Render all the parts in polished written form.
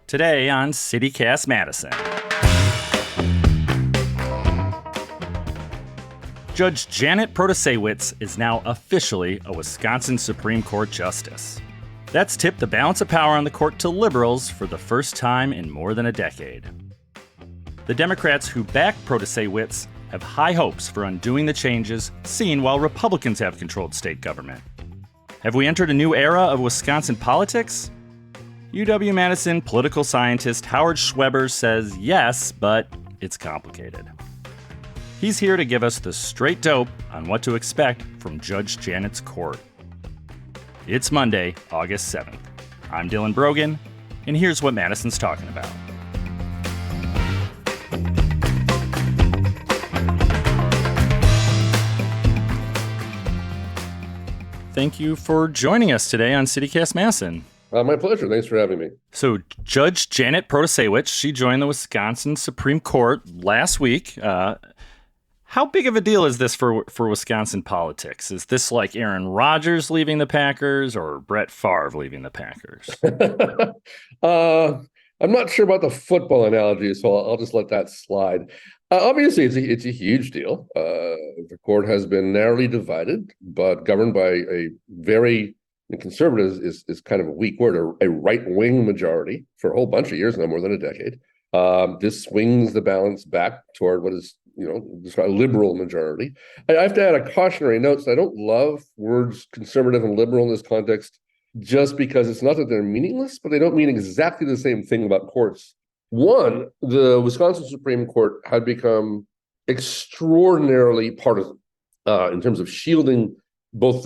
Today on CityCast Madison. Judge Janet Protasiewicz is now officially a Wisconsin Supreme Court justice. That's tipped the balance of power on the court to liberals for the first time in more than a decade. The Democrats who back Protasiewicz have high hopes for undoing the changes seen while Republicans have controlled state government. Have we entered a new era of Wisconsin politics? UW-Madison political scientist Howard Schweber says yes, but it's complicated. He's here to give us the straight dope on what to expect from Judge Janet's court. It's Monday, August 7th. I'm Dylan Brogan, and here's what Madison's talking about. Thank you for joining us today on CityCast Madison. My pleasure. Thanks for having me. So Judge Janet Protasiewicz, she joined the Wisconsin Supreme Court last week. How big of a deal is this for Wisconsin politics? Is this like Aaron Rodgers leaving the Packers or Brett Favre leaving the Packers? I'm not sure about the football analogy, so I'll just let that slide. Obviously, it's a huge deal. The court has been narrowly divided, but governed by a very conservative is kind of a weak word, a right-wing majority for a whole bunch of years now, more than a decade. This swings the balance back toward what is, a liberal majority. I have to add a cautionary note. So I don't love words conservative and liberal in this context, just because it's not that they're meaningless, but they don't mean exactly the same thing about courts. One, the Wisconsin Supreme Court had become extraordinarily partisan in terms of shielding both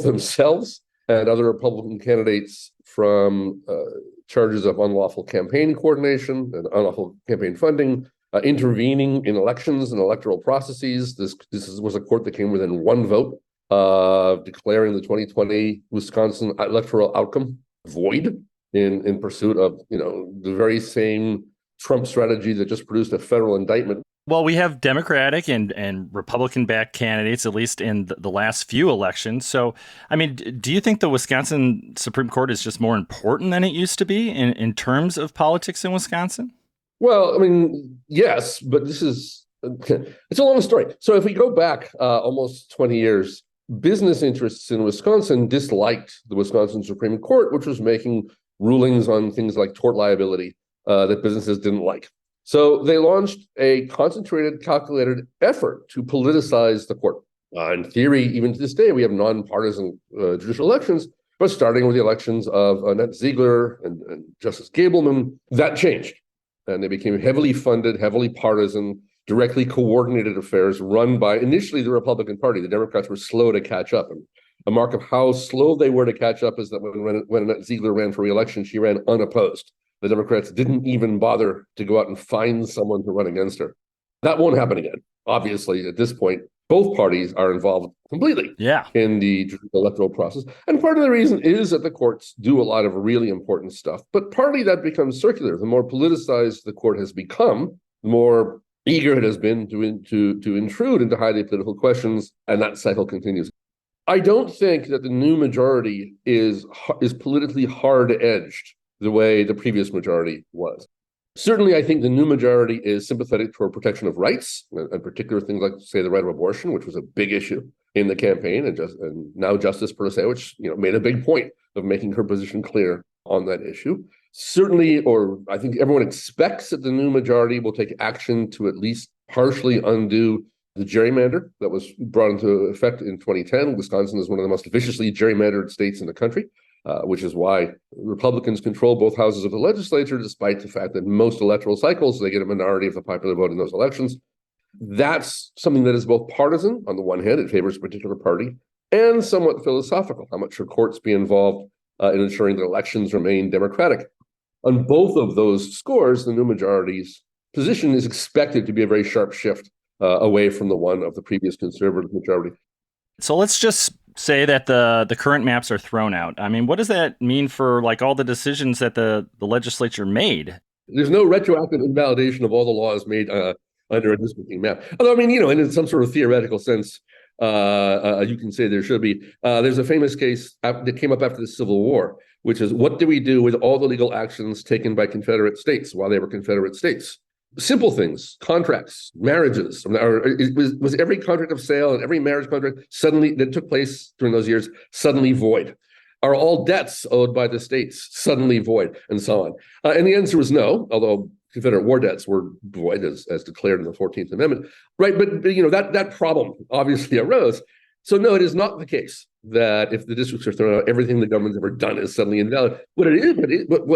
themselves and other Republican candidates from charges of unlawful campaign coordination and unlawful campaign funding, intervening in elections and electoral processes. This was a court that came within one vote of declaring the 2020 Wisconsin electoral outcome void in pursuit of the very same Trump strategy that just produced a federal indictment. Well, we have Democratic and Republican-backed candidates, at least in the last few elections. So, I mean, do you think the Wisconsin Supreme Court is just more important than it used to be in terms of politics in Wisconsin? Well, I mean, yes, but it's a long story. So if we go back almost 20 years, business interests in Wisconsin disliked the Wisconsin Supreme Court, which was making rulings on things like tort liability that businesses didn't like. So they launched a concentrated, calculated effort to politicize the court. In theory, even to this day, we have nonpartisan judicial elections, but starting with the elections of Annette Ziegler and Justice Gableman, that changed. And they became heavily funded, heavily partisan, directly coordinated affairs run by initially the Republican Party. The Democrats were slow to catch up. And a mark of how slow they were to catch up is that when Annette Ziegler ran for re-election, she ran unopposed. The Democrats didn't even bother to go out and find someone to run against her. That won't happen again. Obviously, at this point, both parties are involved completely in the electoral process. And part of the reason is that the courts do a lot of really important stuff. But partly that becomes circular. The more politicized the court has become, the more eager it has been to intrude into highly political questions, and that cycle continues. I don't think that the new majority is politically hard-edged the way the previous majority was. Certainly, I think the new majority is sympathetic toward protection of rights, and particular things like, say, the right of abortion, which was a big issue in the campaign, and now Justice Protasiewicz, made a big point of making her position clear on that issue. Certainly, or I think everyone expects that the new majority will take action to at least partially undo the gerrymander that was brought into effect in 2010. Wisconsin is one of the most viciously gerrymandered states in the country. Which is why Republicans control both houses of the legislature, despite the fact that most electoral cycles, they get a minority of the popular vote in those elections. That's something that is both partisan. On the one hand, it favors a particular party, and somewhat philosophical. How much should courts be involved in ensuring that elections remain democratic? On both of those scores, the new majority's position is expected to be a very sharp shift away from the one of the previous conservative majority. So let's just say that the current maps are thrown out. I mean, what does that mean for all the decisions that the legislature made? There's no retroactive invalidation of all the laws made under a districting map. Although, I mean, in some sort of theoretical sense, You can say there should be. There's a famous case that came up after the Civil War, which is, what do we do with all the legal actions taken by Confederate states while they were Confederate states? Simple things, contracts, marriages. Was every contract of sale and every marriage contract suddenly that took place during those years suddenly void? Are all debts owed by the states suddenly void, and so on? And the answer was no, although Confederate war debts were void as declared in the 14th Amendment, right? But that problem obviously arose. So no, it is not the case that if the districts are thrown out, everything the government's ever done is suddenly invalid. What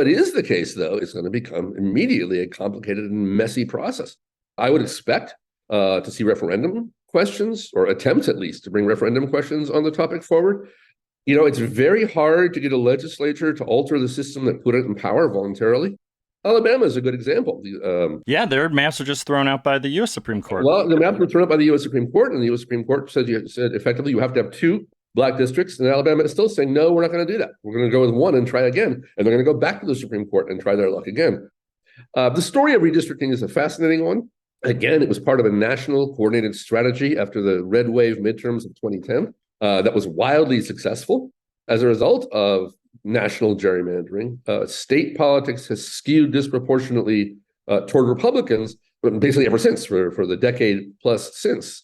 is the case, though, is going to become immediately a complicated and messy process. I would expect to see referendum questions, or attempts at least to bring referendum questions on the topic forward. It's very hard to get a legislature to alter the system that put it in power voluntarily. Alabama is a good example. Their maps were just thrown out by the U.S. Supreme Court. Well, the maps were thrown out by the U.S. Supreme Court, and the U.S. Supreme Court said effectively you have to have 2 black districts, and Alabama is still saying, no, we're not going to do that. We're going to go with 1 and try again, and they're going to go back to the Supreme Court and try their luck again. The story of redistricting is a fascinating one. Again, it was part of a national coordinated strategy after the red wave midterms of 2010 that was wildly successful. As a result of national gerrymandering, state politics has skewed disproportionately toward Republicans, but basically ever since, for the decade plus since.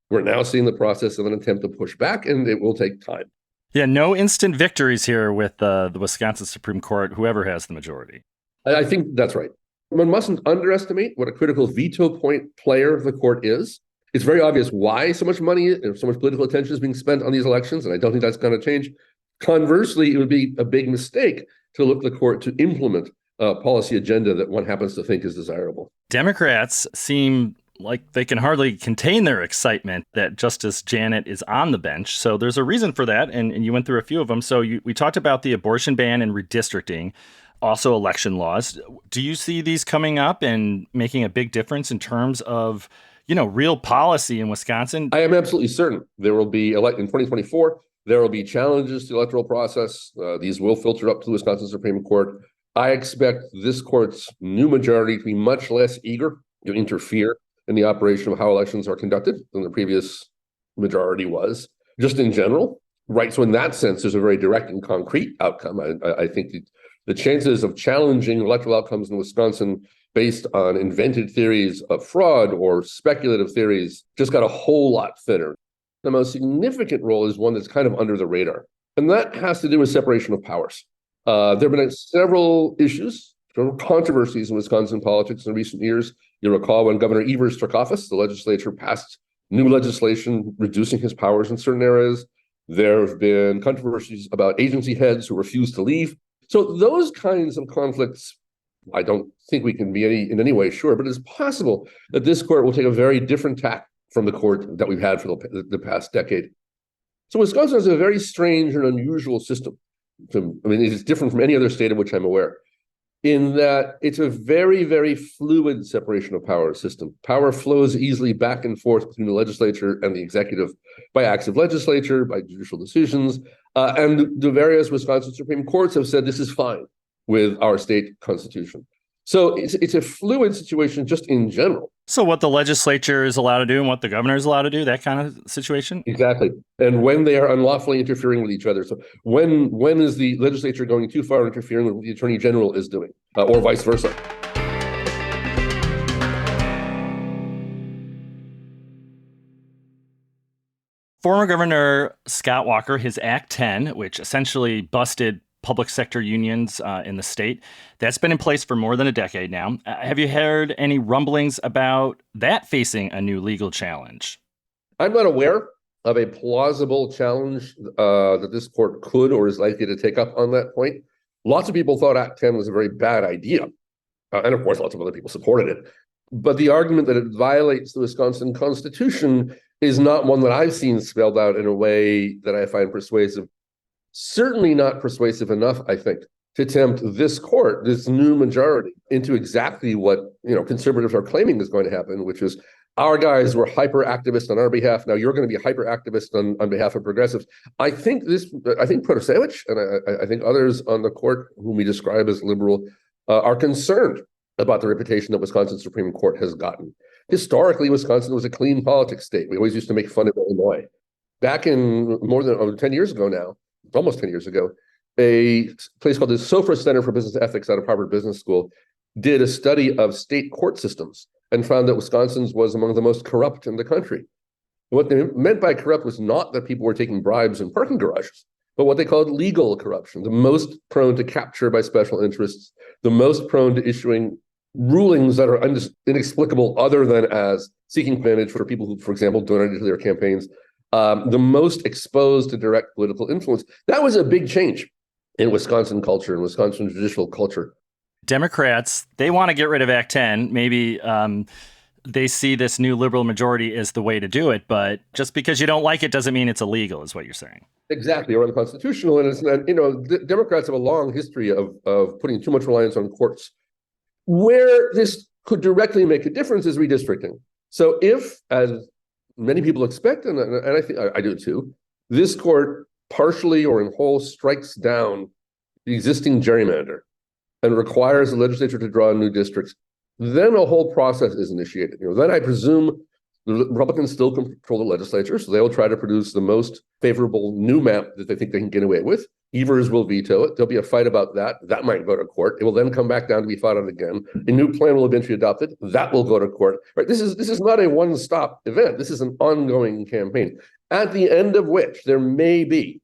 We're now seeing the process of an attempt to push back, and it will take time. Yeah, no instant victories here with the Wisconsin Supreme Court, whoever has the majority. I think that's right. One mustn't underestimate what a critical veto point player the court is. It's very obvious why so much money and so much political attention is being spent on these elections, and I don't think that's going to change. Conversely, it would be a big mistake to look to the court to implement a policy agenda that one happens to think is desirable. Democrats seem like they can hardly contain their excitement that Justice Janet is on the bench. So there's a reason for that, and you went through a few of them. So we talked about the abortion ban and redistricting, also election laws. Do you see these coming up and making a big difference in terms of, real policy in Wisconsin? I am absolutely certain there will be, in 2024, there will be challenges to the electoral process. These will filter up to the Wisconsin Supreme Court. I expect this court's new majority to be much less eager to interfere in the operation of how elections are conducted than the previous majority was, just in general. Right. So in that sense, there's a very direct and concrete outcome. I think the chances of challenging electoral outcomes in Wisconsin based on invented theories of fraud or speculative theories just got a whole lot thinner. The most significant role is one that's kind of under the radar, and that has to do with separation of powers. There have been several issues, several controversies in Wisconsin politics in recent years. You recall when Governor Evers took office, the legislature passed new legislation reducing his powers in certain areas. There have been controversies about agency heads who refused to leave. So those kinds of conflicts, I don't think we can be in any way sure, but it's possible that this court will take a very different tack from the court that we've had for the past decade. So Wisconsin has a very strange and unusual system. It's different from any other state of which I'm aware, in that it's a very, very fluid separation of power system. Power flows easily back and forth between the legislature and the executive by acts of legislature, by judicial decisions. And the various Wisconsin Supreme Courts have said this is fine with our state constitution. So it's a fluid situation just in general. So what the legislature is allowed to do and what the governor is allowed to do, that kind of situation? Exactly. And when they are unlawfully interfering with each other. So when is the legislature going too far interfering with what the attorney general is doing, or vice versa? Former Governor Scott Walker, his Act 10, which essentially busted public sector unions in the state, that's been in place for more than a decade now. Have you heard any rumblings about that facing a new legal challenge? I'm not aware of a plausible challenge that this court could or is likely to take up on that point. Lots of people thought Act 10 was a very bad idea. And of course, lots of other people supported it. But the argument that it violates the Wisconsin Constitution is not one that I've seen spelled out in a way that I find persuasive. Certainly not persuasive enough, I think, to tempt this court, this new majority, into exactly what conservatives are claiming is going to happen, which is our guys were hyper activist on our behalf. Now you're going to be hyper activist on behalf of progressives. I think Protasevich and I think others on the court whom we describe as liberal are concerned about the reputation that Wisconsin Supreme Court has gotten. Historically, Wisconsin was a clean politics state. We always used to make fun of Illinois. back in more than 10 years ago now, almost 10 years ago, a place called the Sofra Center for Business Ethics out of Harvard Business School did a study of state court systems and found that Wisconsin's was among the most corrupt in the country. What they meant by corrupt was not that people were taking bribes in parking garages, but what they called legal corruption, the most prone to capture by special interests, the most prone to issuing rulings that are inexplicable other than as seeking advantage for people who, for example, donated to their campaigns, the most exposed to direct political influence. That was a big change in Wisconsin culture and Wisconsin judicial culture. Democrats, they want to get rid of Act 10. Maybe they see this new liberal majority as the way to do it, but just because you don't like it doesn't mean it's illegal, is what you're saying. Exactly, or unconstitutional. And it's not, Democrats have a long history of putting too much reliance on courts. Where this could directly make a difference is redistricting. So if, as many people expect, and I think I do too, this court partially or in whole strikes down the existing gerrymander and requires the legislature to draw new districts, then a whole process is initiated. Then I presume the Republicans still control the legislature, so they will try to produce the most favorable new map that they think they can get away with. Evers will veto it. There'll be a fight about that. That might go to court. It will then come back down to be fought on again. A new plan will eventually be adopted. That will go to court. Right? This is not a one-stop event. This is an ongoing campaign, at the end of which there may be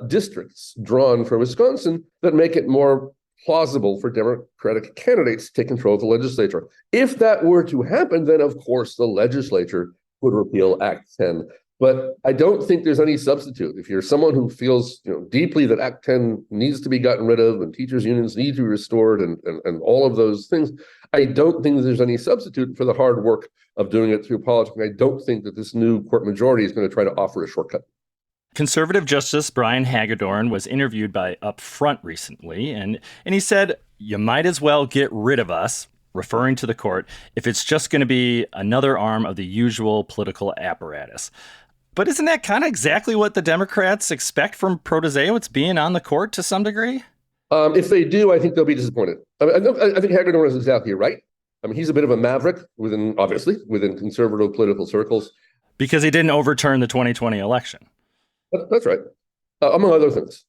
districts drawn for Wisconsin that make it more plausible for Democratic candidates to take control of the legislature. If that were to happen, then of course the legislature would repeal Act 10. But I don't think there's any substitute. If you're someone who feels deeply that Act 10 needs to be gotten rid of and teachers' unions need to be restored and all of those things, I don't think there's any substitute for the hard work of doing it through politics. I don't think that this new court majority is going to try to offer a shortcut. Conservative Justice Brian Hagedorn was interviewed by Upfront recently, and he said, you might as well get rid of us, referring to the court, if it's just going to be another arm of the usual political apparatus. But isn't that kind of exactly what the Democrats expect from Protasiewicz being on the court to some degree? If they do, I think they'll be disappointed. I think Hagedorn is exactly right. He's a bit of a maverick within conservative political circles. Because he didn't overturn the 2020 election. That's right. Among other things.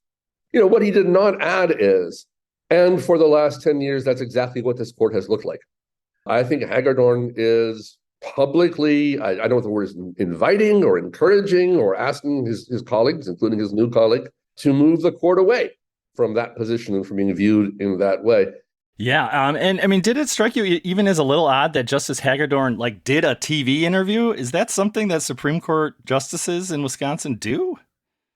What he did not add is, and for the last 10 years, that's exactly what this court has looked like. I think Hagedorn is publicly, I don't know what the word is, inviting or encouraging or asking his colleagues, including his new colleague, to move the court away from that position and from being viewed in that way. Yeah. And did it strike you even as a little odd that Justice Hagedorn did a TV interview? Is that something that Supreme Court justices in Wisconsin do?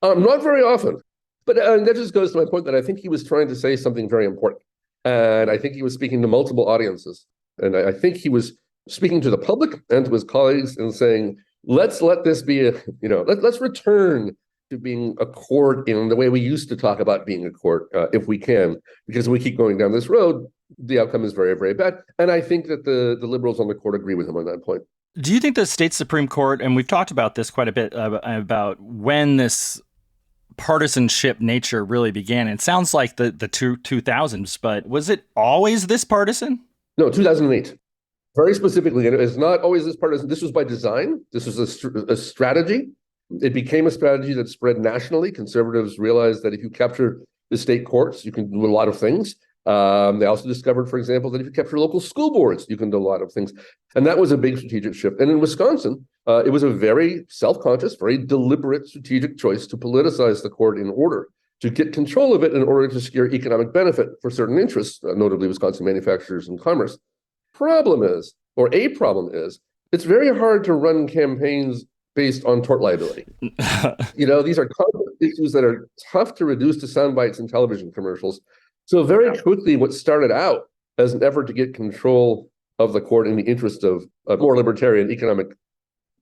Not very often. But that just goes to my point that I think he was trying to say something very important. And I think he was speaking to multiple audiences. And I think he was speaking to the public and to his colleagues and saying, let's let this be let's return to being a court in the way we used to talk about being a court, if we can, because we keep going down this road, the outcome is very, very bad. And I think that the liberals on the court agree with him on that point. Do you think the state Supreme Court, and we've talked about this quite a bit, about when this partisanship nature really began? It sounds like the 2000s, but was it always this partisan? No, 2008. Very specifically, and it's not always this partisan. This was by design. This was a strategy. It became a strategy that spread nationally. Conservatives realized that if you capture the state courts, you can do a lot of things. They also discovered, for example, that if you capture local school boards, you can do a lot of things. And that was a big strategic shift. And in Wisconsin, it was a very self-conscious, very deliberate strategic choice to politicize the court in order to get control of it in order to secure economic benefit for certain interests, notably Wisconsin manufacturers and commerce. A problem is, it's very hard to run campaigns based on tort liability. These are complex issues that are tough to reduce to sound bites in television commercials. So very quickly, what started out as an effort to get control of the court in the interest of more libertarian economic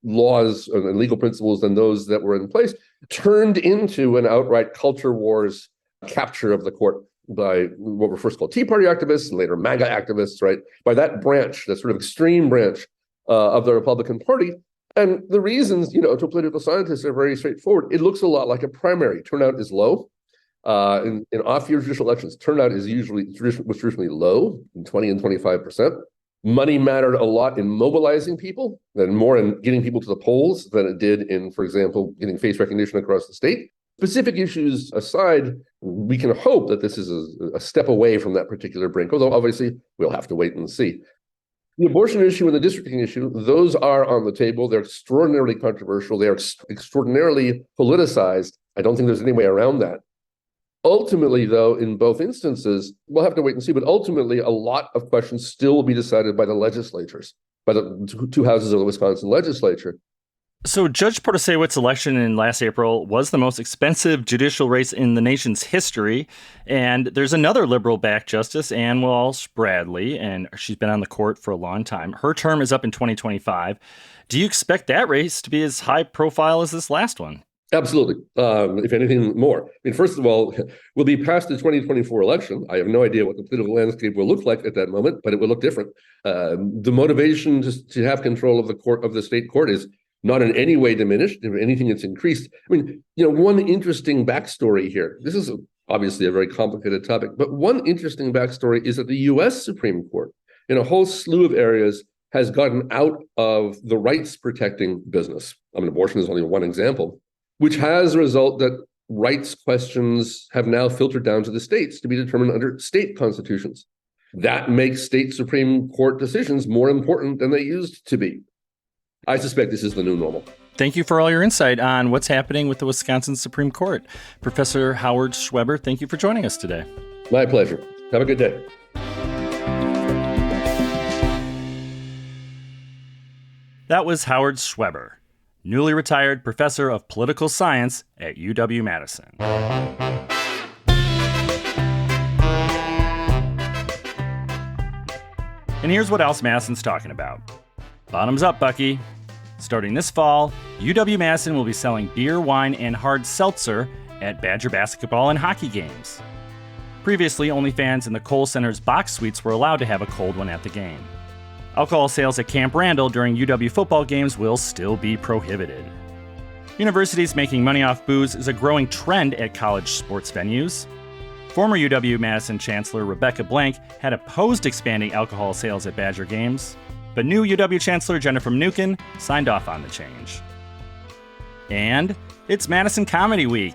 laws and legal principles than those that were in place turned into an outright culture wars capture of the court by what were first called Tea Party activists and later MAGA activists, right? By that branch, that sort of extreme branch of the Republican Party. And the reasons, to political scientists are very straightforward. It looks a lot like a primary. Turnout is low. In off-year judicial elections, turnout was traditionally low, 20 and 25%. Money mattered a lot in mobilizing people, and more in getting people to the polls than it did in, for example, getting face recognition across the state. Specific issues aside, we can hope that this is a step away from that particular brink, although obviously we'll have to wait and see. The abortion issue and the districting issue, those are on the table. They're extraordinarily controversial. They are extraordinarily politicized. I don't think there's any way around that. Ultimately, though, in both instances, we'll have to wait and see, but ultimately, a lot of questions still will be decided by the legislatures, by the two houses of the Wisconsin legislature. So Judge Protasewicz's election in last April was the most expensive judicial race in the nation's history. And there's another liberal-backed justice, Ann Walsh-Bradley, and she's been on the court for a long time. Her term is up in 2025. Do you expect that race to be as high profile as this last one? Absolutely. If anything more. I mean, first of all, we'll be past the 2024 election. I have no idea what the political landscape will look like at that moment, but it will look different. The motivation to have control of the court, of the state court, is not in any way diminished. If anything, it's increased. I mean, one interesting backstory here. This is obviously a very complicated topic, but one interesting backstory is that the U.S. Supreme Court, in a whole slew of areas, has gotten out of the rights protecting business. I mean, abortion is only one example, which has a result that rights questions have now filtered down to the states to be determined under state constitutions. That makes state Supreme Court decisions more important than they used to be. I suspect this is the new normal. Thank you for all your insight on what's happening with the Wisconsin Supreme Court. Professor Howard Schweber, thank you for joining us today. My pleasure. Have a good day. That was Howard Schweber, newly retired professor of political science at UW-Madison. And here's what else Madison's talking about. Bottoms up, Bucky. Starting this fall, UW-Madison will be selling beer, wine, and hard seltzer at Badger basketball and hockey games. Previously, only fans in the Kohl Center's box suites were allowed to have a cold one at the game. Alcohol sales at Camp Randall during UW football games will still be prohibited. Universities making money off booze is a growing trend at college sports venues. Former UW-Madison Chancellor Rebecca Blank had opposed expanding alcohol sales at Badger games, but new UW Chancellor Jennifer Mnuchin signed off on the change. And it's Madison Comedy Week.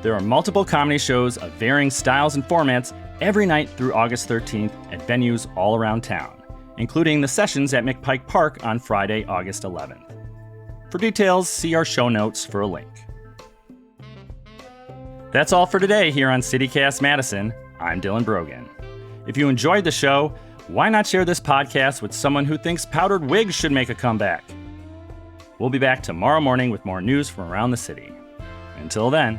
There are multiple comedy shows of varying styles and formats every night through August 13th at venues all around town, including the sessions at McPike Park on Friday, August 11th. For details, see our show notes for a link. That's all for today here on CityCast Madison. I'm Dylan Brogan. If you enjoyed the show, why not share this podcast with someone who thinks powdered wigs should make a comeback? We'll be back tomorrow morning with more news from around the city. Until then,